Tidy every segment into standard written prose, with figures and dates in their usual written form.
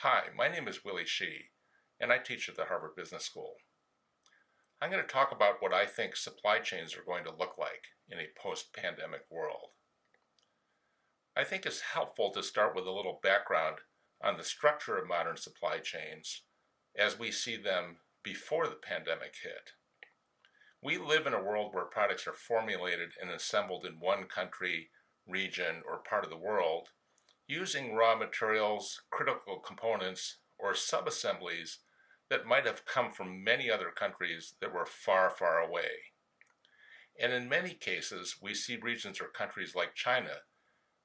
Hi, my name is Willy Shih, and I teach at the Harvard Business School. I'm going to talk about what I think supply chains are going to look like in a post-pandemic world. I think it's helpful to start with a little background on the structure of modern supply chains as we see them before the pandemic hit. We live in a world where products are formulated and assembled in one country, region, or part of the world using raw materials, critical components, or subassemblies that might have come from many other countries that were far, far away. And in many cases, we see regions or countries like China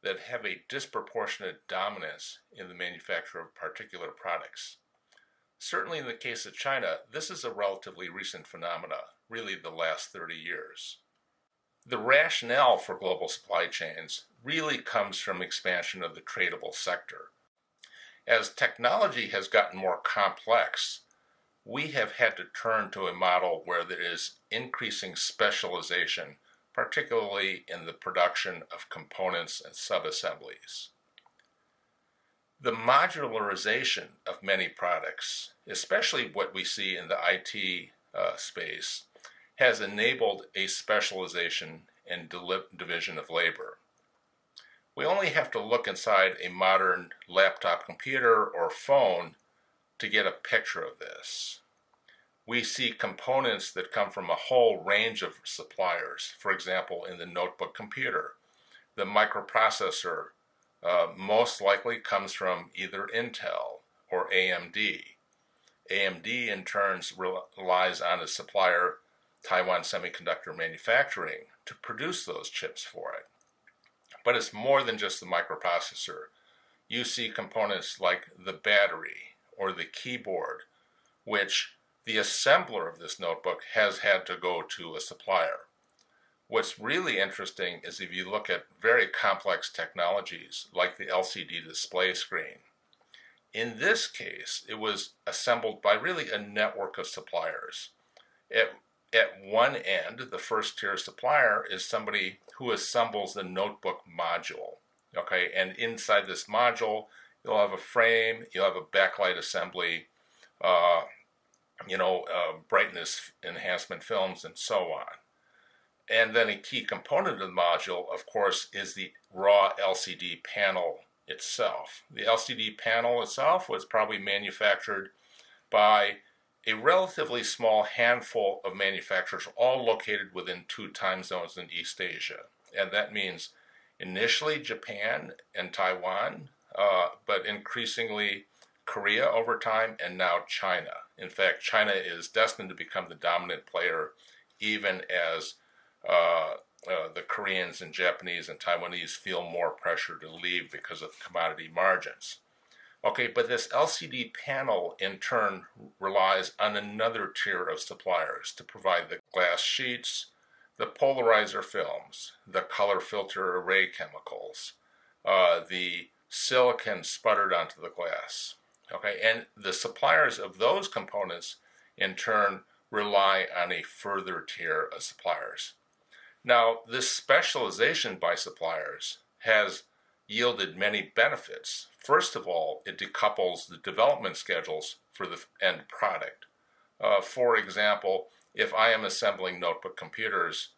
that have a disproportionate dominance in the manufacture of particular products. Certainly in the case of China, this is a relatively recent phenomena, really the last 30 years. The rationale for global supply chains really comes from expansion of the tradable sector. As technology has gotten more complex, we have had to turn to a model where there is increasing specialization, particularly in the production of components and subassemblies. The modularization of many products, especially what we see in the IT space, has enabled a specialization and division of labor. We only have to look inside a modern laptop computer or phone to get a picture of this. We see components that come from a whole range of suppliers. For example, in the notebook computer, the microprocessor most likely comes from either Intel or AMD. AMD in turn relies on a supplier, Taiwan Semiconductor Manufacturing, to produce those chips for it. But it's more than just the microprocessor. You see components like the battery or the keyboard, which the assembler of this notebook has had to go to a supplier. What's really interesting is if you look at very complex technologies like the LCD display screen. In this case, it was assembled by really a network of suppliers. At one end, the first tier supplier is somebody who assembles the notebook module. Okay, and inside this module, you'll have a frame, you'll have a backlight assembly, brightness enhancement films, and so on. And then a key component of the module, of course, is the raw LCD panel itself. The LCD panel itself was probably manufactured by a relatively small handful of manufacturers, all located within 2 time zones in East Asia. And that means initially Japan and Taiwan, but increasingly Korea over time, and now China. In fact, China is destined to become the dominant player, even as the Koreans and Japanese and Taiwanese feel more pressure to leave because of commodity margins. Okay, but this LCD panel in turn relies on another tier of suppliers to provide the glass sheets, the polarizer films, the color filter array chemicals, the silicon sputtered onto the glass. Okay, and the suppliers of those components in turn rely on a further tier of suppliers. Now, this specialization by suppliers has yielded many benefits. First of all, it decouples the development schedules for the end product. For example, if I am assembling notebook computers,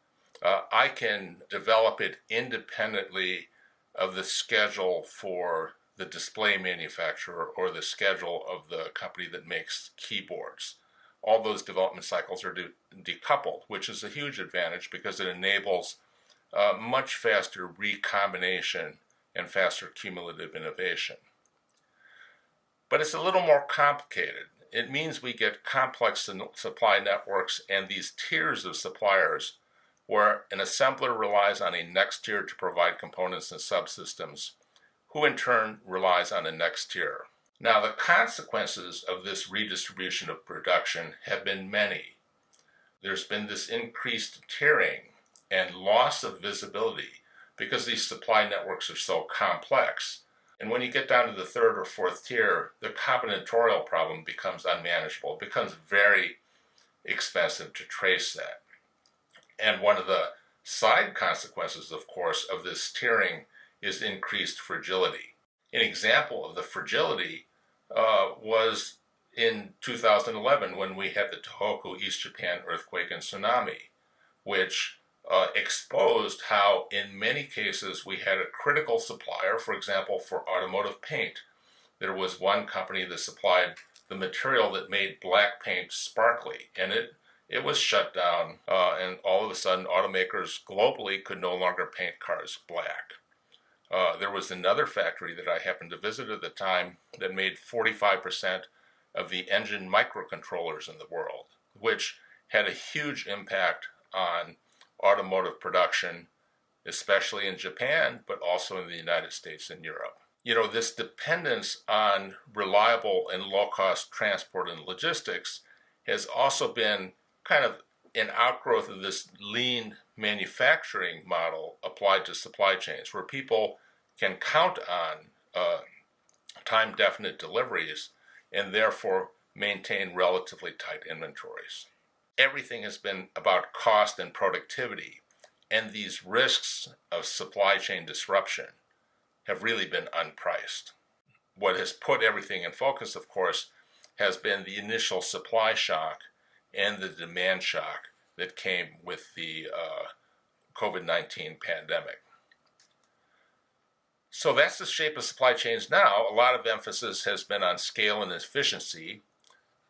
I can develop it independently of the schedule for the display manufacturer or the schedule of the company that makes keyboards. All those development cycles are decoupled, which is a huge advantage because it enables much faster recombination and faster cumulative innovation. But it's a little more complicated. It means we get complex supply networks and these tiers of suppliers where an assembler relies on a next tier to provide components and subsystems, who in turn relies on a next tier. Now, the consequences of this redistribution of production have been many. There's been this increased tiering and loss of visibility because these supply networks are so complex. And when you get down to the 3rd or 4th tier, the combinatorial problem becomes unmanageable. It becomes very expensive to trace that. And one of the side consequences, of course, of this tiering is increased fragility. An example of the fragility was in 2011 when we had the Tohoku East Japan earthquake and tsunami, which exposed how in many cases we had a critical supplier. For example, for automotive paint, there was one company that supplied the material that made black paint sparkly, and it was shut down, and all of a sudden automakers globally could no longer paint cars black. There was another factory that I happened to visit at the time that made 45% of the engine microcontrollers in the world, which had a huge impact on automotive production, especially in Japan, but also in the United States and Europe. You know, this dependence on reliable and low-cost transport and logistics has also been kind of an outgrowth of this lean manufacturing model applied to supply chains, where people can count on time-definite deliveries and therefore maintain relatively tight inventories. Everything has been about cost and productivity, and these risks of supply chain disruption have really been unpriced. What has put everything in focus, of course, has been the initial supply shock and the demand shock that came with the COVID-19 pandemic. So that's the shape of supply chains now. A lot of emphasis has been on scale and efficiency.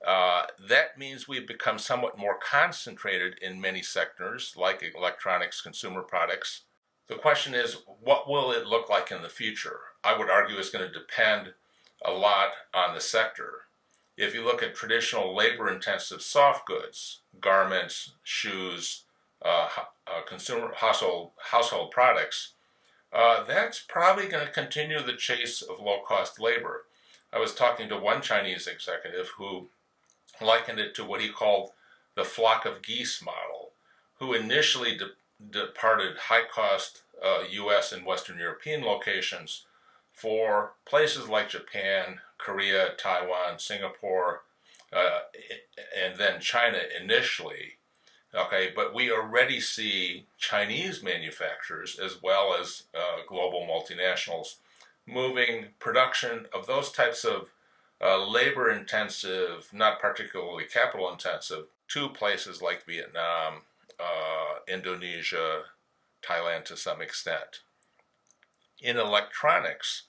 That means we've become somewhat more concentrated in many sectors, like electronics, consumer products. The question is, what will it look like in the future? I would argue it's going to depend a lot on the sector. If you look at traditional labor-intensive soft goods, garments, shoes, consumer household products, that's probably going to continue the chase of low-cost labor. I was talking to one Chinese executive who likened it to what he called the flock of geese model, who initially departed high-cost U.S. and Western European locations for places like Japan, Korea, Taiwan, Singapore, and then China initially. Okay, but we already see Chinese manufacturers as well as global multinationals moving production of those types of labor-intensive, not particularly capital-intensive, to places like Vietnam, Indonesia, Thailand to some extent. In electronics,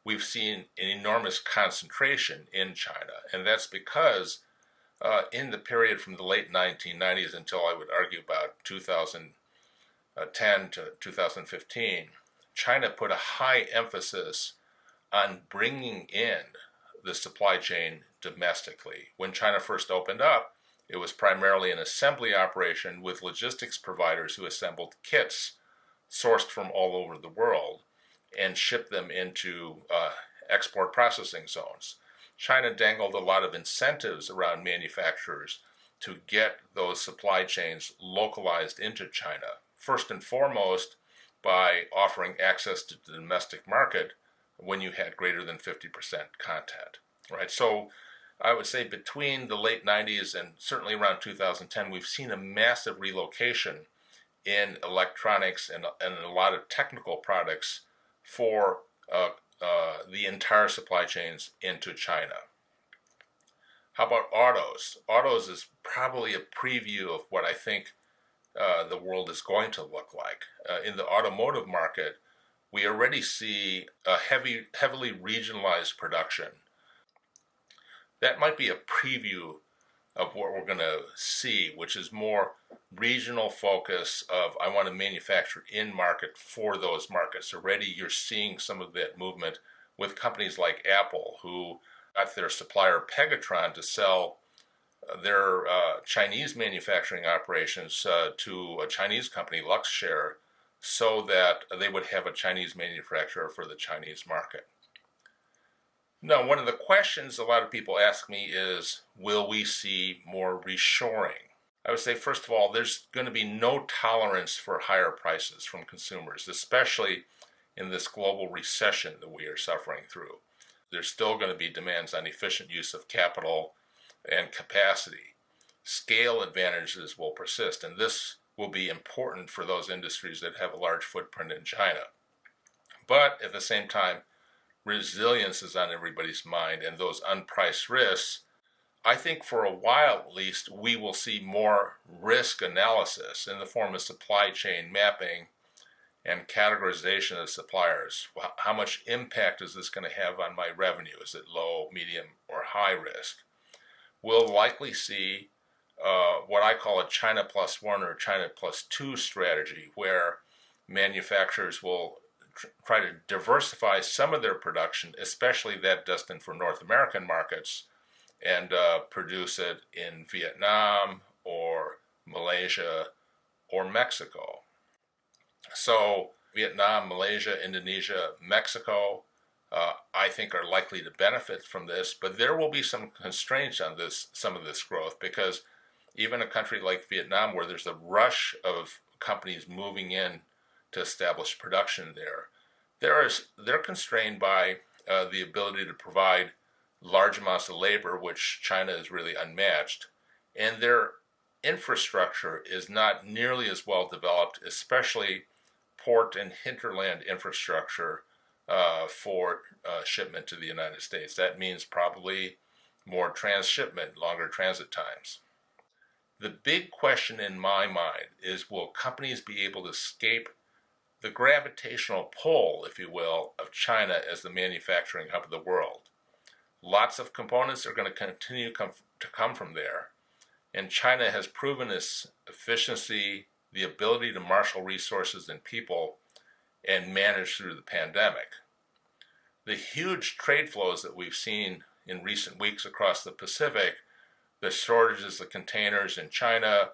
we've seen an enormous concentration in China, and that's because in the period from the late 1990s until I would argue about 2010 to 2015, China put a high emphasis on bringing in the supply chain domestically. When China first opened up, it was primarily an assembly operation with logistics providers who assembled kits sourced from all over the world and shipped them into export processing zones. China dangled a lot of incentives around manufacturers to get those supply chains localized into China, first and foremost by offering access to the domestic market when you had greater than 50% content, right? So I would say between the late 90s and certainly around 2010, we've seen a massive relocation in electronics and a lot of technical products for the entire supply chains into China. How about autos? Autos is probably a preview of what I think the world is going to look like. In the automotive market, we already see a heavily regionalized production. That might be a preview of what we're going to see, which is more regional focus of I want to manufacture in market for those markets. Already you're seeing some of that movement with companies like Apple, who got their supplier Pegatron to sell their Chinese manufacturing operations to a Chinese company, Luxshare, so that they would have a Chinese manufacturer for the Chinese market. Now, one of the questions a lot of people ask me is, will we see more reshoring? I would say, first of all, there's going to be no tolerance for higher prices from consumers, especially in this global recession that we are suffering through. There's still going to be demands on efficient use of capital and capacity. Scale advantages will persist, and this will be important for those industries that have a large footprint in China. But at the same time, resilience is on everybody's mind and those unpriced risks, I think for a while at least, we will see more risk analysis in the form of supply chain mapping and categorization of suppliers. How much impact is this going to have on my revenue? Is it low, medium, or high risk? We'll likely see what I call a China plus one or China plus two strategy, where manufacturers will try to diversify some of their production, especially that destined for North American markets, and produce it in Vietnam or Malaysia or Mexico. So Vietnam, Malaysia, Indonesia, Mexico, I think are likely to benefit from this, but there will be some constraints on some of this growth, because even a country like Vietnam, where there's a rush of companies moving in to establish production there, they're constrained by the ability to provide large amounts of labor, which China is really unmatched, and their infrastructure is not nearly as well developed, especially port and hinterland infrastructure for shipment to the United States. That means probably more transshipment, longer transit times. The big question in my mind is, will companies be able to escape the gravitational pull, if you will, of China as the manufacturing hub of the world? Lots of components are going to continue to come from there, and China has proven its efficiency, the ability to marshal resources and people, and manage through the pandemic. The huge trade flows that we've seen in recent weeks across the Pacific, the shortages of containers in China,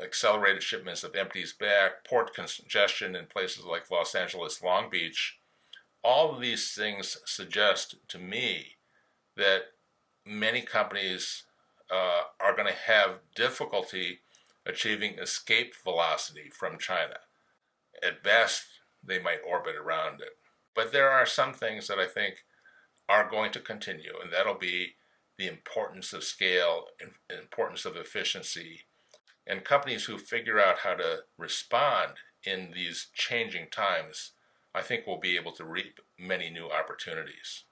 accelerated shipments of empties back, port congestion in places like Los Angeles, Long Beach, all of these things suggest to me that many companies are going to have difficulty achieving escape velocity from China. At best, they might orbit around it. But there are some things that I think are going to continue, and that'll be the importance of scale and importance of efficiency. And companies who figure out how to respond in these changing times, I think will be able to reap many new opportunities.